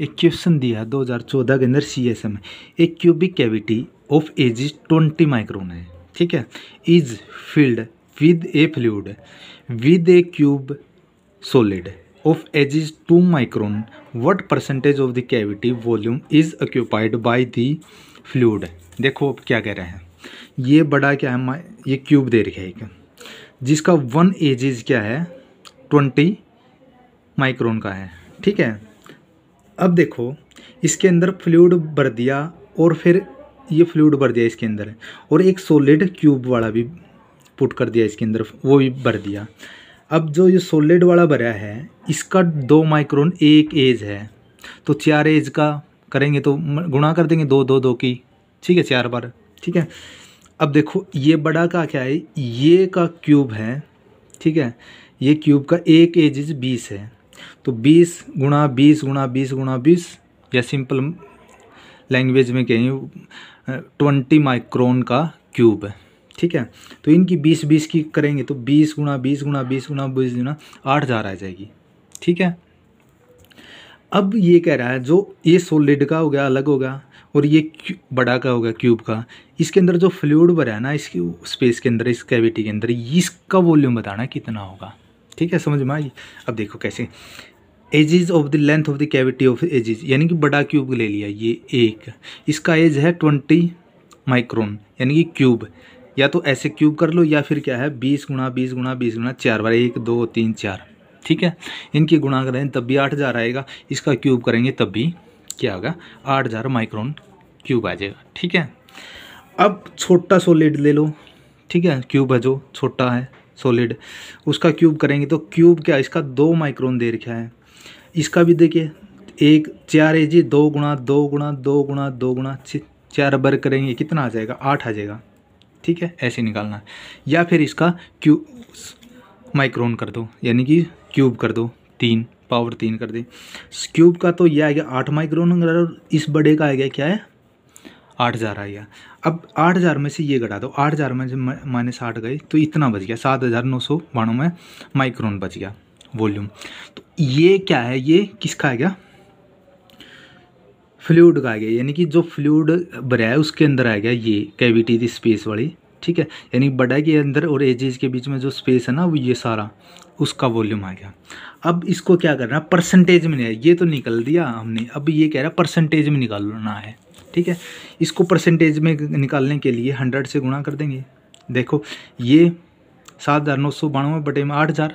एक क्वेश्चन दिया है 2014 के अंदर CSM में, एक cubic cavity of edge 20 micron है, ठीक है, is filled with a fluid with a cube solid of edge 2 micron, what percentage of the cavity volume is occupied by the fluid. देखो अब क्या कह रहे हैं, ये बड़ा क्या है, ये क्यूब दे रखा है एक, जिसका 1 एज क्या है 20 माइक्रोन का है, ठीक है। अब देखो इसके अंदर फ्लूइड भर दिया और फिर ये फ्लूइड भर दिया इसके अंदर, और एक सॉलिड क्यूब वाला भी पुट कर दिया इसके अंदर, वो भी भर दिया। अब जो ये सॉलिड वाला भरा है इसका 2 माइक्रोन एक एज है, तो 4 एज का करेंगे तो गुणा कर देंगे 2 2 2 की, ठीक है, 4 बार, ठीक है। अब देखो ये बड़ा का क्या है, ये का क्यूब है, ठीक है, ये क्यूब का एक एज 20 है, तो 20 गुणा 20 गुणा 20 गुणा 20, या सिंपल लैंग्वेज में कहें 20 माइक्रोन का क्यूब है, ठीक है। तो इनकी 20 20 की करेंगे तो 20 गुणा 20 गुणा 20 गुणा 20 गुणा 8000 आ जाएगी, ठीक है। अब ये कह रहा है जो ये सॉलिड का हो गया अलग होगा, और ये बड़ा का हो गया क्यूब का, इसके अंदर जो फ्लूइड भरा है ना इसकी स्पेस के अंदर, इस कैविटी के अंदर, इसका वॉल्यूम बताना कितना होगा, ठीक है, समझ में आई। अब देखो कैसे, edges of the length of the cavity of edges, यानी कि बड़ा क्यूब ले लिया ये एक, इसका एज है 20 माइक्रोन यानी कि क्यूब, या तो ऐसे क्यूब कर लो या फिर क्या है 20 गुणा 20 गुणा 20 गुणा 4 बार, 1 2 3 4, ठीक है। इनकी गुणा करें तब भी 8000 आएगा, इसका क्यूब करेंगे तब भी क्या होगा 8000 माइक्रोन क्यूब आ जाएगा, ठीक है। अब छोटा सॉलिड ले लो, ठीक है, क्यूब है जो छोटा है सॉलिड, उसका क्यूब करेंगे तो क्यूब क्या इसका 2 माइक्रोन दे रखा है, इसका भी देखिए एक 4 एज 2 गुणा 2 गुणा 2 गुणा 2 गुणा 4 बार करेंगे कितना आ जाएगा 8 आ जाएगा, ठीक है, ऐसे निकालना है। या फिर इसका क्यूब माइक्रोन कर दो, यानी कि क्यूब कर दो 3 पावर 3 कर दे, क्यूब का तो यह आ गया 8 माइक्रोन, और इस बड़े का आ गया क्या है 8000 आ गया। अब 8000 में से ये घटा दो, 8000 में से -8 गए तो इतना बच गया 7992 माइक्रोन बच गया वॉल्यूम। तो ये क्या है, ये किसका आ गया फ्लूइड का आ गया, यानी कि जो फ्लूइड भरा है उसके अंदर आ गया ये कैविटी थी स्पेस वाली, ठीक है, यानी बड़ा के अंदर और एजेस के बीच में जो स्पेस है ना वो ये सारा उसका वॉल्यूम आ गया। अब इसको क्या करना है परसेंटेज में, नहीं है ये तो निकल दिया हमने, अब ये कह रहा है परसेंटेज में निकालना है, ठीक है। इसको परसेंटेज में निकालने के लिए 100 से गुणा कर देंगे। देखो ये 7992 बटे में 8000,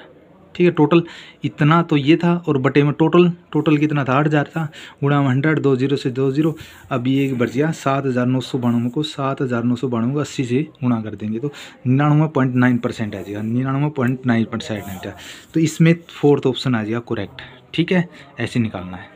ठीक है, टोटल इतना तो ये था, और बटे में टोटल कितना था 8000 था, गुणा में 100, 2 0 से 2 0, अब ये बच गया 7992 को 7992 को 80 से गुणा कर देंगे तो 99.9% आ जाएगा, 99.9%। तो इसमें 4th ऑप्शन आ जाएगा करेक्ट, ठीक है, ऐसे निकालना है।